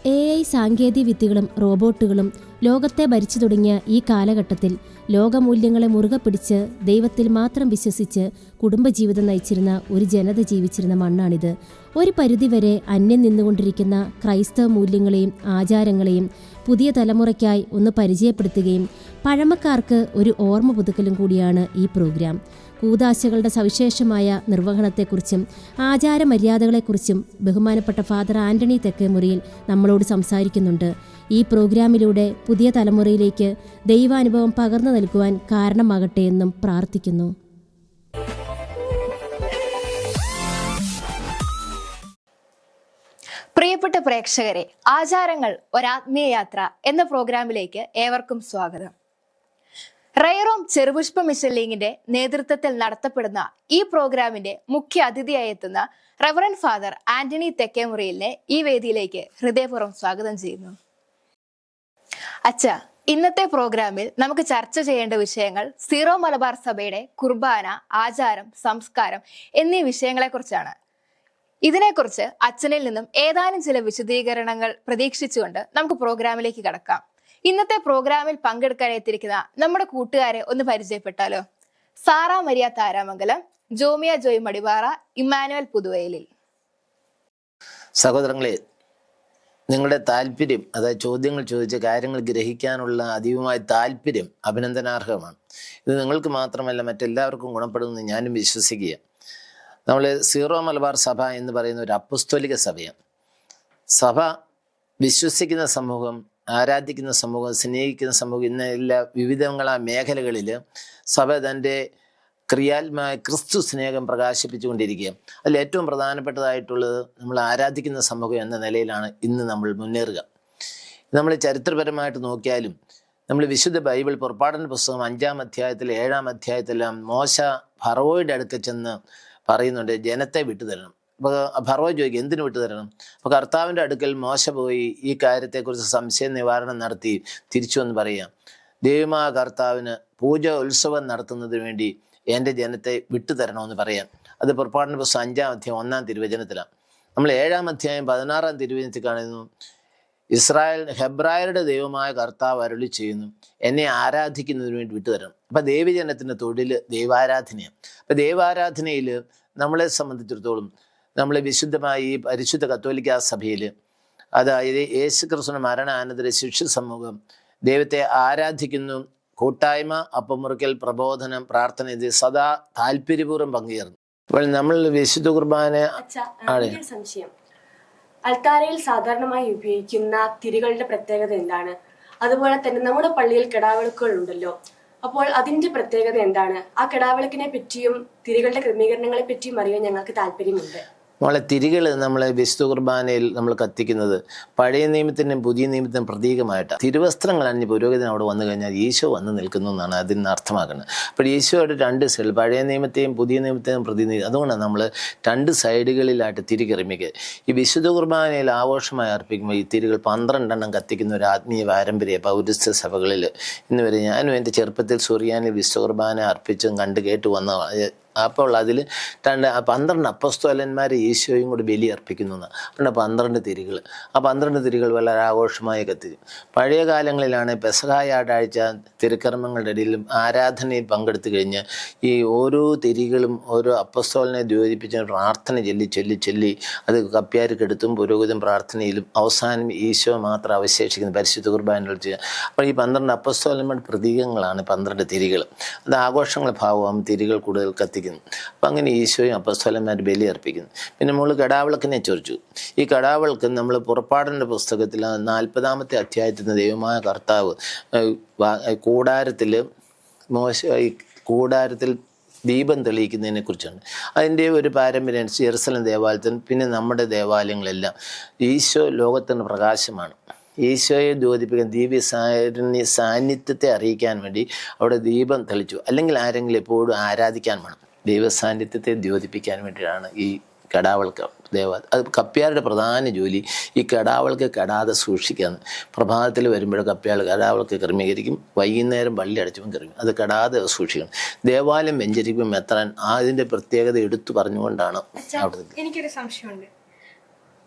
AI സാങ്കേതിക വിദ്യകളും റോബോട്ടുകളും ലോകത്തെ ഭരിച്ചു തുടങ്ങിയ ഈ കാലഘട്ടത്തിൽ ലോകമൂല്യങ്ങളെ മുറുകെ പിടിച്ച് ദൈവത്തിൽ മാത്രം വിശ്വസിച്ച് കുടുംബജീവിതം നയിച്ചിരുന്ന ഒരു ജനത ജീവിച്ചിരുന്ന മണ്ണാണിത്. ഒരു പരിധിവരെ അന്യം നിന്നുകൊണ്ടിരിക്കുന്ന ക്രൈസ്തവ മൂല്യങ്ങളെയും ആചാരങ്ങളെയും പുതിയ തലമുറയ്ക്കായി ഒന്ന് പരിചയപ്പെടുത്തുകയും പഴമക്കാർക്ക് ഒരു ഓർമ്മ പുതുക്കലും കൂടിയാണ് ഈ പ്രോഗ്രാം. കൂദാശകളുടെ സവിശേഷമായ നിർവഹണത്തെക്കുറിച്ചും ആചാരമര്യാദകളെക്കുറിച്ചും ബഹുമാനപ്പെട്ട ഫാദർ ആന്റണി തെക്കേമുറിയിൽ നമ്മളോട് സംസാരിക്കുന്നുണ്ട്. ഈ പ്രോഗ്രാമിലൂടെ പുതിയ തലമുറയിലേക്ക് ദൈവാനുഭവം പകർന്നു നൽകുവാൻ കാരണമാകട്ടെ എന്നും പ്രാർത്ഥിക്കുന്നു. പ്രിയപ്പെട്ട പ്രേക്ഷകരെ, ആചാരങ്ങൾ ഒരാത്മീയ യാത്ര എന്ന പ്രോഗ്രാമിലേക്ക് ഏവർക്കും സ്വാഗതം. റയറോം ചെറുപുഷ്പ മിഷൻ ലീഗിന്റെ നേതൃത്വത്തിൽ നടത്തപ്പെടുന്ന ഈ പ്രോഗ്രാമിന്റെ മുഖ്യ അതിഥിയായി എത്തുന്ന റവറൻ ഫാദർ ആന്റണി തെക്കേമുറിയിലിനെ ഈ വേദിയിലേക്ക് ഹൃദയപൂർവ്വം സ്വാഗതം ചെയ്യുന്നു. അച്ഛാ, ഇന്നത്തെ പ്രോഗ്രാമിൽ നമുക്ക് ചർച്ച ചെയ്യേണ്ട വിഷയങ്ങൾ സീറോ മലബാർ സഭയുടെ കുർബാന, ആചാരം, സംസ്കാരം എന്നീ വിഷയങ്ങളെക്കുറിച്ചാണ്. ഇതിനെക്കുറിച്ച് അച്ഛനിൽ നിന്നും ഏതാനും ചില വിശദീകരണങ്ങൾ പ്രതീക്ഷിച്ചുകൊണ്ട് നമുക്ക് പ്രോഗ്രാമിലേക്ക് കടക്കാം. ഇന്നത്തെ പ്രോഗ്രാമിൽ പങ്കെടുക്കാൻ എത്തിയിരിക്കുന്ന നമ്മുടെ കൂട്ടുകാരെ ഒന്ന് പരിചയപ്പെട്ടാലോ? സാറ മരിയ താരാമംഗലം, ജോമിയ ജോയ് മടിവാറ, ഇമ്മാനുവൽ പുതുവയലിൽ. സഹോദരങ്ങളെ, നിങ്ങളുടെ താല്പര്യം, അതായത് ചോദ്യങ്ങൾ ചോദിച്ച കാര്യങ്ങൾ ഗ്രഹിക്കാനുള്ള അതീവമായ താല്പര്യം അഭിനന്ദനാർഹമാണ്. ഇത് നിങ്ങൾക്ക് മാത്രമല്ല മറ്റെല്ലാവർക്കും ഗുണപ്പെടുമെന്ന് ഞാനും വിശ്വസിക്കുക. നമ്മൾ സീറോ മലബാർ സഭ എന്ന് പറയുന്ന ഒരു അപ്പസ്തോലിക സഭയാണ്. സഭ വിശ്വസിക്കുന്ന സമൂഹം, ആരാധിക്കുന്ന സമൂഹം, സ്നേഹിക്കുന്ന സമൂഹം, ഇന്ന എല്ലാ വിവിധങ്ങളായ മേഖലകളിൽ സഭ തൻ്റെ ക്രിയാത്മകമായ ക്രിസ്തു സ്നേഹം പ്രകാശിപ്പിച്ചുകൊണ്ടിരിക്കുക. അതിൽ ഏറ്റവും പ്രധാനപ്പെട്ടതായിട്ടുള്ളത് നമ്മൾ ആരാധിക്കുന്ന സമൂഹം എന്ന നിലയിലാണ് ഇന്ന് നമ്മൾ മുന്നേറുക. നമ്മൾ ചരിത്രപരമായിട്ട് നോക്കിയാലും നമ്മൾ വിശുദ്ധ ബൈബിൾ പുറപ്പാടിൻ്റെ പുസ്തകം 5-ാം അധ്യായത്തിൽ 7-ാം അധ്യായത്തിലെല്ലാം മോശ ഫറവോയുടെ അടുക്കൽ ചെന്ന് പറയുന്നുണ്ട്, ജനത്തെ വിട്ടുതരണം. അപ്പോൾ ഫറവോ ചോദിക്കും, എന്തിനു വിട്ടുതരണം? അപ്പോൾ കർത്താവിൻ്റെ അടുക്കൽ മോശ പോയി ഈ കാര്യത്തെക്കുറിച്ച് സംശയ നിവാരണം നടത്തി തിരിച്ചു വന്ന് പറയാം, ദൈവമായ കർത്താവിന് പൂജ ഉത്സവം നടത്തുന്നതിന് വേണ്ടി എൻ്റെ ജനത്തെ വിട്ടുതരണമെന്ന് പറയാം. അത് പുറപ്പാടിൻ്റെ പുസ്തകം 5-ാം അധ്യായം 1-ാം തിരുവചനത്തിലാണ്. നമ്മൾ 7-ാം അധ്യായം 16-ാം തിരുവചനത്തിൽ കാണുന്നു, ഹെബ്രായരുടെ ദൈവമായ കർത്താവ് അരുളി ചെയ്യുന്നു, എന്നെ ആരാധിക്കുന്നതിന് വേണ്ടി വിട്ടുതരണം. അപ്പം ദൈവജനത്തിൻ്റെ തൊഴിൽ ദൈവാരാധനയാണ്. അപ്പം ദൈവാരാധനയിൽ നമ്മളെ സംബന്ധിച്ചിടത്തോളം നമ്മൾ വിശുദ്ധമായി ഈ പരിശുദ്ധ കത്തോലിക്ക സഭയിൽ, അതായത് യേശു ക്രിസ്തുവിന്റെ മരണാനന്തര ശിഷ്യ സമൂഹം ദൈവത്തെ ആരാധിക്കുന്നു. കൂട്ടായ്മ, അപ്പമുറിക്കൽ, പ്രബോധനം, പ്രാർത്ഥന, ഇത് സദാ താല്പര്യപൂർവ്വം പങ്കുചേർന്നു. അപ്പോൾ നമ്മൾ വിശുദ്ധ കുർബാന സംശയം, അൾത്താരയിൽ സാധാരണമായി ഉപയോഗിക്കുന്ന തിരികളുടെ പ്രത്യേകത എന്താണ്? അതുപോലെ തന്നെ നമ്മുടെ പള്ളിയിൽ കിടാവിളക്കുകൾ ഉണ്ടല്ലോ, അപ്പോൾ അതിന്റെ പ്രത്യേകത എന്താണ്? ആ കിടാവിളക്കിനെ പറ്റിയും തിരികളുടെ ക്രമീകരണങ്ങളെ പറ്റിയും അറിയാൻ ഞങ്ങൾക്ക് താല്പര്യമുണ്ട്. നമ്മളെ തിരികൾ നമ്മളെ വിശുദ്ധ കുർബാനയിൽ നമ്മൾ കത്തിക്കുന്നത് പഴയ നിയമത്തിൻ്റെയും പുതിയ നിയമത്തിൻ്റെയും പ്രതീകമായിട്ടാണ്. തിരുവസ്ത്രങ്ങൾ അണിഞ്ഞ് പുരോഹിതൻ അവിടെ വന്നു കഴിഞ്ഞാൽ ഈശോ വന്ന് നിൽക്കുന്നു എന്നാണ് അതിന് അർത്ഥമാക്കുന്നത്. അപ്പോൾ ഈശോയുടെ രണ്ട് സൈഡ്, പഴയ നിയമത്തെയും പുതിയ നിയമത്തെയും പ്രതിനിധി, അതുകൊണ്ടാണ് നമ്മൾ രണ്ട് സൈഡുകളിലായിട്ട് തിരി ക്രമിക്കുക. ഈ വിശുദ്ധ കുർബാനയിൽ ആഘോഷമായി അർപ്പിക്കുമ്പോൾ ഈ തിരികൾ 12 എണ്ണം കത്തിക്കുന്ന ഒരു ആത്മീയ പാരമ്പര്യ പൗരസ്ത്യ സഭകളിൽ ഇന്ന് വരെ ഞാനും എൻ്റെ ചെറുപ്പത്തിൽ സുറിയാനിൽ വിശുദ്ധ കുർബാന അർപ്പിച്ചും കണ്ടു കേട്ട് വന്നതാണ്. അപ്പോൾ അതിൽ 12 അപ്പസ്തോലന്മാരെ ഈശോയും കൂടി ബലി അർപ്പിക്കുന്നു എന്നാണ്. പിന്നെ 12 തിരികൾ, ആ 12 തിരികൾ വളരെ ആഘോഷമായി കത്തിക്കും. പഴയ കാലങ്ങളിലാണ് പെസഹായാഴ്ച തിരുക്കർമ്മങ്ങളുടെ ഇടയിലും ആരാധനയിൽ പങ്കെടുത്തു കഴിഞ്ഞ് ഈ ഓരോ തിരികളും ഓരോ അപ്പസ്തോലനെ ദ്യോതിപ്പിച്ച് പ്രാർത്ഥന ചൊല്ലി അത് കപ്പ്യാർക്കെടുത്തും പുരോഹിതൻ പ്രാർത്ഥനയിലും അവസാനം ഈശോ മാത്രം അവശേഷിക്കുന്ന പരിശുദ്ധ കുർബാനകൾ ചെയ്യുക. അപ്പോൾ ഈ 12 അപ്പസ്തോലന്മാരുടെ പ്രതീകങ്ങളാണ് 12 തിരികൾ. അത് ആഘോഷങ്ങളുടെ ഭാവമാകും തിരികൾ കൂടുതൽ കത്തിക്കും. അപ്പം അങ്ങനെ ഈശോയും അപ്പസ്തോലന്മാർ ബലി അർപ്പിക്കുന്നു. പിന്നെ നമ്മൾ കടാവിളക്കിനെ ചോദിച്ചു. ഈ കടാവിളക്ക് നമ്മൾ പുറപ്പാടിൻ്റെ പുസ്തകത്തിൽ 40-ാമത്തെ അധ്യായത്തിൽ ദൈവമായ കർത്താവ് കൂടാരത്തിൽ ദീപം തെളിയിക്കുന്നതിനെ കുറിച്ചാണ്. അതിൻ്റെ ഒരു പാരമ്പര്യം ജെറുസലേം ദേവാലയത്തിൽ, പിന്നെ നമ്മുടെ ദേവാലയങ്ങളെല്ലാം ഈശോ ലോകത്തിൻ്റെ പ്രകാശമാണ്. ഈശോയെ ദ്യോതിപ്പിക്കാൻ ദിവ്യ സാന്നിധ്യത്തെ അറിയിക്കാൻ വേണ്ടി അവിടെ ദീപം തെളിച്ചു. അല്ലെങ്കിൽ ആരെങ്കിലും എപ്പോഴും ആരാധിക്കാൻ വേണം. ദൈവ സാന്നിധ്യത്തെ ദ്യോതിപ്പിക്കാൻ വേണ്ടിയിട്ടാണ് ഈ കടാവൾക്ക് അത് കപ്പ്യാരുടെ പ്രധാന ജോലി ഈ കടാവൾക്ക് കെടാതെ സൂക്ഷിക്കുകയാണ്. പ്രഭാതത്തിൽ വരുമ്പോഴേ കപ്പ്യാൾ കടാവൾക്ക് ക്രമീകരിക്കും, വൈകുന്നേരം പള്ളി അടച്ചും ക്രമീകരിക്കും. അത് കെടാതെ സൂക്ഷിക്കണം. ദേവാലയം വെഞ്ചരിക്കും എത്താൻ അതിൻ്റെ പ്രത്യേകത എടുത്തു പറഞ്ഞുകൊണ്ടാണ് അവിടെ. എനിക്കൊരു സംശയമുണ്ട്.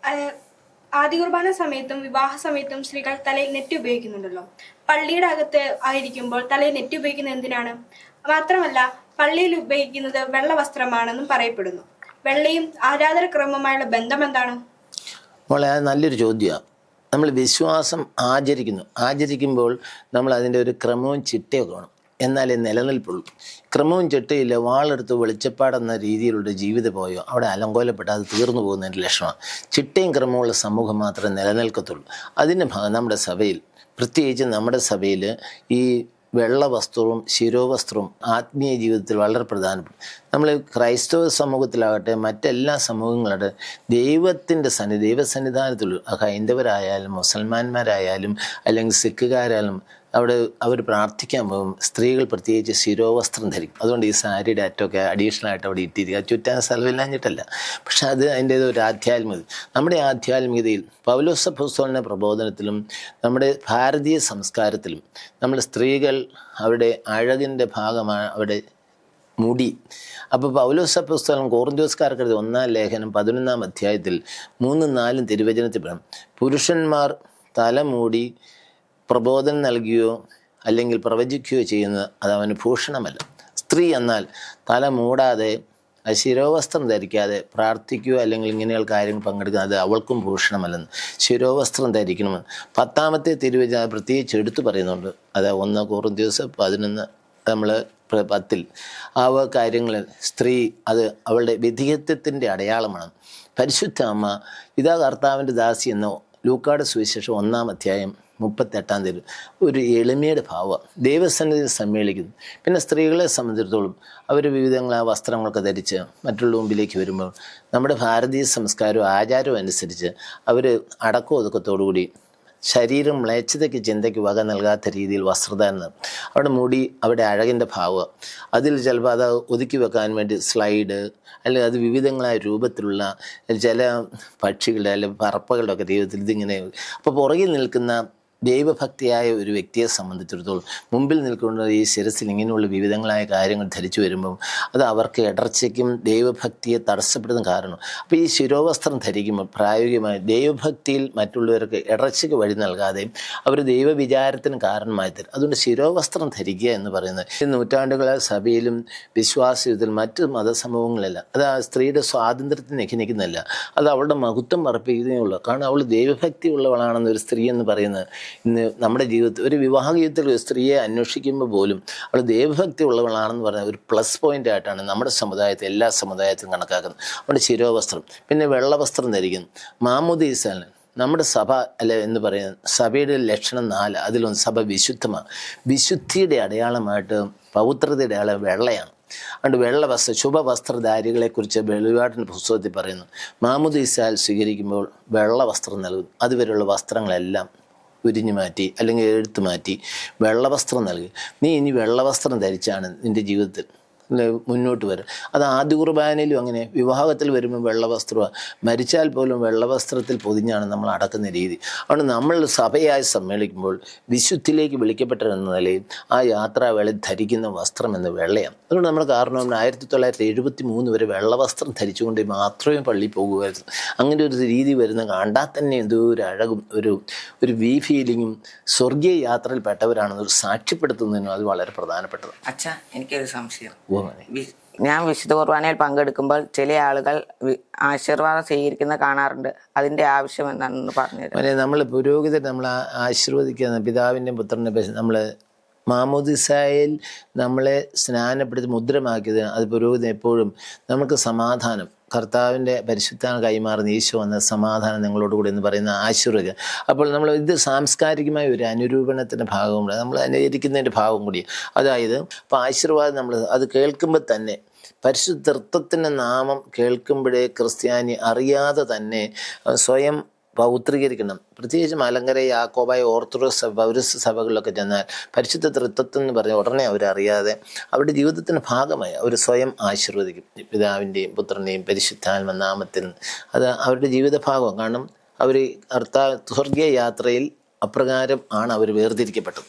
ആദ്യ കുർബാന സമയത്തും വിവാഹ സമയത്തും സ്ത്രീകൾ തലയിൽ നെറ്റ് ഉപയോഗിക്കുന്നുണ്ടല്ലോ. പള്ളിയുടെ അകത്ത് ആയിരിക്കുമ്പോൾ തലയിൽ നെറ്റ് ഉപയോഗിക്കുന്നത് എന്തിനാണ്? മാത്രമല്ല, പള്ളിയിൽ ഉപയോഗിക്കുന്നത് വെള്ള വസ്ത്രമാണെന്നും പറയപ്പെടുന്നു. വെള്ളയും ആരാധനക്രമവുമായുള്ള ബന്ധം എന്താണ്? മോളെ, അത് നല്ലൊരു ചോദ്യമാണ്. നമ്മൾ വിശ്വാസം ആചരിക്കുമ്പോൾ നമ്മൾ അതിൻ്റെ ഒരു ക്രമവും ചിട്ടയൊക്കെ വേണം, എന്നാലേ നിലനിൽപ്പുള്ളൂ. ക്രമവും ചിട്ടയില്ല, വാളെടുത്ത് വെളിച്ചപ്പാടെന്ന രീതിയിലുള്ള ജീവിതം പോയോ അവിടെ അലങ്കോലപ്പെട്ട് അത് തീർന്നു പോകുന്നതിൻ്റെ ലക്ഷണമാണ്. ചിട്ടയും ക്രമമുള്ള സമൂഹം മാത്രമേ നിലനിൽക്കത്തുള്ളൂ. അതിൻ്റെ ഭാഗം നമ്മുടെ സഭയിൽ, പ്രത്യേകിച്ച് നമ്മുടെ സഭയിൽ ഈ വെള്ള വസ്ത്രവും ശിരോവസ്ത്രവും ആത്മീയ ജീവിതത്തിൽ വളരെ പ്രധാനപ്പെട്ടു. നമ്മൾ ക്രൈസ്തവ സമൂഹത്തിലാകട്ടെ മറ്റെല്ലാ സമൂഹങ്ങളുടെ ദൈവത്തിൻ്റെ ദൈവസന്നിധാനത്തിലുള്ള ഹൈന്ദവരായാലും മുസൽമാന്മാരായാലും അല്ലെങ്കിൽ സിഖുകാരായാലും അവിടെ അവർ പ്രാർത്ഥിക്കാൻ പോകും. സ്ത്രീകൾ പ്രത്യേകിച്ച് ശിരോവസ്ത്രം ധരിക്കും. അതുകൊണ്ട് ഈ സാരിയുടെ അറ്റമൊക്കെ അഡീഷണൽ ആയിട്ട് അവിടെ ഇട്ടിരിക്കുക, ചുറ്റാൻ സ്ഥലമില്ലാഞ്ഞിട്ടല്ല. പക്ഷെ അത് അതിൻ്റേത് ഒരു ആധ്യാത്മികത. നമ്മുടെ ആധ്യാത്മികതയിൽ പൗലോസ് അപ്പോസ്തലൻ്റെ പ്രബോധനത്തിലും നമ്മുടെ ഭാരതീയ സംസ്കാരത്തിലും നമ്മൾ സ്ത്രീകൾ അവരുടെ അഴകിൻ്റെ ഭാഗമാണ് അവിടെ മുടി. അപ്പോൾ പൗലോസ് അപ്പോസ്തലൻ കൊറിന്തോസ്കാർക്ക് 1-ാം ലേഖനം 11-ാം അധ്യായത്തിൽ 3-4 തിരുവചനത്തിൽ പറയാം, പുരുഷന്മാർ തലമൂടി പ്രബോധനം നൽകുകയോ അല്ലെങ്കിൽ പ്രവചിക്കുകയോ ചെയ്യുന്നത് അത് അവന് ഭൂഷണമല്ല. സ്ത്രീ എന്നാൽ തല മൂടാതെ ശിരോവസ്ത്രം ധരിക്കാതെ പ്രാർത്ഥിക്കുകയോ അല്ലെങ്കിൽ ഇങ്ങനെയുള്ള കാര്യങ്ങൾ പങ്കെടുക്കുന്നത് അത് അവൾക്കും ഭൂഷണമല്ലെന്ന്. ശിരോവസ്ത്രം ധരിക്കണമെന്ന് 10-ാമത്തെ തിരുവചനം പ്രത്യേകിച്ച് എടുത്തു പറയുന്നുണ്ട്. അത് 1 കൊറിന്തോസ് 11 നമ്മൾ 10 ആ കാര്യങ്ങൾ സ്ത്രീ അത് അവളുടെ വിധിയത്വത്തിൻ്റെ അടയാളമാണ്. പരിശുദ്ധ അമ്മ ഇതാ കർത്താവിൻ്റെ ദാസി എന്നോ ലൂക്കായുടെ സുവിശേഷം 1-ാം അധ്യായം 38-ാം തീയതി ഒരു എളിമയുടെ ഭാവം ദൈവസന്നിധിയിൽ സമ്മേളിക്കുന്നു. പിന്നെ സ്ത്രീകളെ സംബന്ധിച്ചിടത്തോളം അവർ വിവിധങ്ങളായ വസ്ത്രങ്ങളൊക്കെ ധരിച്ച് മറ്റുള്ള മുമ്പിലേക്ക് വരുമ്പോൾ നമ്മുടെ ഭാരതീയ സംസ്കാരവും ആചാരവും അനുസരിച്ച് അവർ അടക്കവും ഒതുക്കത്തോടുകൂടി ശരീരം മ്ലേച്ഛതയ്ക്ക് ചിന്തയ്ക്ക് വക നൽകാത്ത രീതിയിൽ വസ്ത്രധാരണം, അവിടെ മുടി അവിടെ അഴകിൻ്റെ ഭാവം, അതിൽ ചിലപ്പോൾ അത് ഒതുക്കി വെക്കാൻ വേണ്ടി സ്ലൈഡ് അല്ലെങ്കിൽ അത് വിവിധങ്ങളായ രൂപത്തിലുള്ള ചില പക്ഷികളുടെ അല്ലെങ്കിൽ പറപ്പകളുടെ ഒക്കെ ദൈവത്തിൽ ഇതിങ്ങനെ. അപ്പോൾ പുറകിൽ നിൽക്കുന്ന ദൈവഭക്തിയായ ഒരു വ്യക്തിയെ സംബന്ധിച്ചിടത്തോളം മുമ്പിൽ നിൽക്കുന്ന ഈ ശിരസിൽ ഇങ്ങനെയുള്ള വിവിധങ്ങളായ കാര്യങ്ങൾ ധരിച്ചു വരുമ്പം അത് അവർക്ക് ഇടർച്ചയ്ക്കും ദൈവഭക്തിയെ തടസ്സപ്പെടുന്ന കാരണം. അപ്പോൾ ഈ ശിരോവസ്ത്രം ധരിക്കുമ്പോൾ പ്രായോഗികമായി ദൈവഭക്തിയിൽ മറ്റുള്ളവർക്ക് ഇടർച്ചയ്ക്ക് വഴി നൽകാതെ അവർ ദൈവവിചാരത്തിന് കാരണമായി തരും. അതുകൊണ്ട് ശിരോവസ്ത്രം ധരിക്കുക എന്ന് പറയുന്നത് ഈ നൂറ്റാണ്ടുകളായ സഭയിലും വിശ്വാസത്തിലും മറ്റ് മതസമൂഹങ്ങളല്ല അത് ആ സ്ത്രീയുടെ സ്വാതന്ത്ര്യത്തിന് നിൽക്കുന്നില്ല, അത് അവളുടെ മഹത്വം അർപ്പിക്കുന്നേ ഉള്ളൂ. കാരണം അവൾ ദൈവഭക്തി ഉള്ളവളാണെന്ന് ഒരു സ്ത്രീ എന്ന് പറയുന്നത് ഇന്ന് നമ്മുടെ ജീവിതത്തിൽ ഒരു വിവാഹ ജീവിതത്തിൽ ഒരു സ്ത്രീയെ അന്വേഷിക്കുമ്പോൾ പോലും അവൾ ദൈവഭക്തി ഉള്ളവളാണെന്ന് പറഞ്ഞാൽ ഒരു പ്ലസ് പോയിന്റ് ആയിട്ടാണ് നമ്മുടെ സമുദായത്തിൽ എല്ലാ സമുദായത്തിലും കണക്കാക്കുന്നത്. അവിടെ ശിരോവസ്ത്രം, പിന്നെ വെള്ളവസ്ത്രം ധരിക്കുന്നു. മാമോദീസാണ് നമ്മുടെ സഭ അല്ലെ എന്ന് പറയുന്നത് സഭയുടെ ലക്ഷണം 4, അതിലൊന്ന് സഭ വിശുദ്ധമാണ്. വിശുദ്ധിയുടെ അടയാളമായിട്ട് പവിത്രതയുടെ അടയാളം വെള്ളയാണ്. അതുകൊണ്ട് വെള്ളവസ്ത്രം ശുഭവസ്ത്രധാരികളെക്കുറിച്ച് വെളിപാടിൻ്റെ പുസ്തകത്തിൽ പറയുന്നു, മാമോദീസാൽ സ്വീകരിക്കുമ്പോൾ വെള്ളവസ്ത്രം നൽകുന്നു. അതുവരെയുള്ള വസ്ത്രങ്ങളെല്ലാം ഉരിഞ്ഞു മാറ്റി അല്ലെങ്കിൽ എടുത്തു മാറ്റി വെള്ളവസ്ത്രം നൽകി. നീ ഇനി വെള്ളവസ്ത്രം ധരിച്ചാണ് നിൻ്റെ ജീവിതത്തിൽ മുന്നോട്ട് വരും. അത് ആദ്യ കുർബാനയിലും അങ്ങനെ, വിവാഹത്തിൽ വരുമ്പോൾ വെള്ളവസ്ത്രമാണ്, മരിച്ചാൽ പോലും വെള്ളവസ്ത്രത്തിൽ പൊതിഞ്ഞാണ് നമ്മൾ അടക്കുന്ന രീതി. അതുകൊണ്ട് നമ്മൾ സഭയായി സമ്മേളിക്കുമ്പോൾ വിശുദ്ധിയിലേക്ക് വിളിക്കപ്പെട്ടതെന്ന നിലയിൽ ആ യാത്രാവേളയിൽ ധരിക്കുന്ന വസ്ത്രം എന്ന് വെള്ളയാണ്. അതുകൊണ്ട് നമ്മുടെ കാരണം 1973 വരെ വെള്ളവസ്ത്രം ധരിച്ചുകൊണ്ട് മാത്രമേ പള്ളിയിൽ പോകുമായിരുന്നു. അങ്ങനെ ഒരു രീതി വരുന്ന കണ്ടാൽ തന്നെ എന്തോ ഒരു അഴകും ഒരു വി ഫീലിങ്ങും സ്വർഗീയ യാത്രയിൽ പെട്ടവരാണെന്ന് സാക്ഷ്യപ്പെടുത്തുന്നതിനും അത് വളരെ പ്രധാനപ്പെട്ടതാണ്. അച്ഛാ, എനിക്കൊരു സംശയം. ഞാൻ വിശുദ്ധ കുർബാനയിൽ പങ്കെടുക്കുമ്പോൾ ചില ആളുകൾ ആശീർവാദം സ്വീകരിക്കുന്നത് കാണാറുണ്ട്. അതിന്റെ ആവശ്യം എന്താണെന്ന് പറഞ്ഞുതരാം. നമ്മൾ പുരോഹിതർ നമ്മൾ ആശീർവദിക്കുന്ന പിതാവിൻ്റെയും പുത്രൻ്റെയും നമ്മൾ മാമോദിസായിൽ നമ്മളെ സ്നാനപ്പെടുത്തി മുദ്രമാക്കിയത് അത് പുരോഹിതൻ എപ്പോഴും നമുക്ക് സമാധാനം കർത്താവിൻ്റെ പരിശുദ്ധാണ് കൈമാറുന്ന ഈശോ വന്ന സമാധാനം നിങ്ങളോട് കൂടി എന്ന് പറയുന്ന ആശീർവദിക്കുക. അപ്പോൾ നമ്മൾ ഇത് സാംസ്കാരികമായ ഒരു അനുരൂപണത്തിൻ്റെ ഭാഗം കൂടി നമ്മൾ അനുകരിക്കുന്നതിൻ്റെ ഭാഗം കൂടി. അതായത് ഇപ്പോൾ ആശീർവാദം നമ്മൾ അത് കേൾക്കുമ്പോൾ തന്നെ പരിശുദ്ധ തൃത്വത്തിൻ്റെ നാമം കേൾക്കുമ്പോഴേ ക്രിസ്ത്യാനി അറിയാതെ തന്നെ സ്വയം പൗത്രീകരിക്കണം. പ്രത്യേകിച്ച് മലങ്കര യാക്കോബായ ഓർത്തഡോക്സ് പൗരസ്ത്യ സഭകളിലൊക്കെ ചെന്നാൽ പരിശുദ്ധ തൃത്വം എന്ന് പറഞ്ഞ ഉടനെ അവരറിയാതെ അവരുടെ ജീവിതത്തിൻ്റെ ഭാഗമായി അവർ സ്വയം ആശീർവദിക്കും പിതാവിൻ്റെയും പുത്രൻ്റെയും പരിശുദ്ധാത്മ നാമത്തിൽ. അത് അവരുടെ ജീവിത ഭാഗം. കാരണം അവർ സ്വർഗീയ യാത്രയിൽ അപ്രകാരം ആണ് അവർ വേർതിരിക്കപ്പെട്ടത്.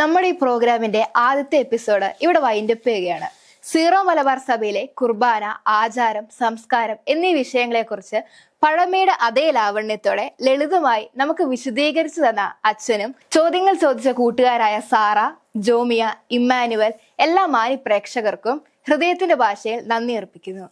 നമ്മുടെ ഈ പ്രോഗ്രാമിന്റെ ആദ്യത്തെ എപ്പിസോഡ് ഇവിടെ വൈൻഡപ്പ് ചെയ്യുകയാണ്. സീറോ മലബാർ സഭയിലെ കുർബാന, ആചാരം, സംസ്കാരം എന്നീ വിഷയങ്ങളെക്കുറിച്ച് പഴമയുടെ അതേ ലാവണ്യത്തോടെ ലളിതമായി നമുക്ക് വിശദീകരിച്ചു തന്ന അച്ഛനും ചോദ്യങ്ങൾ ചോദിച്ച കൂട്ടുകാരായ സാറ, ജോമിയ, ഇമ്മാനുവൽ എല്ലാ മാന്യ പ്രേക്ഷകർക്കും ഹൃദയത്തിന്റെ ഭാഷയിൽ നന്ദി അർപ്പിക്കുന്നു.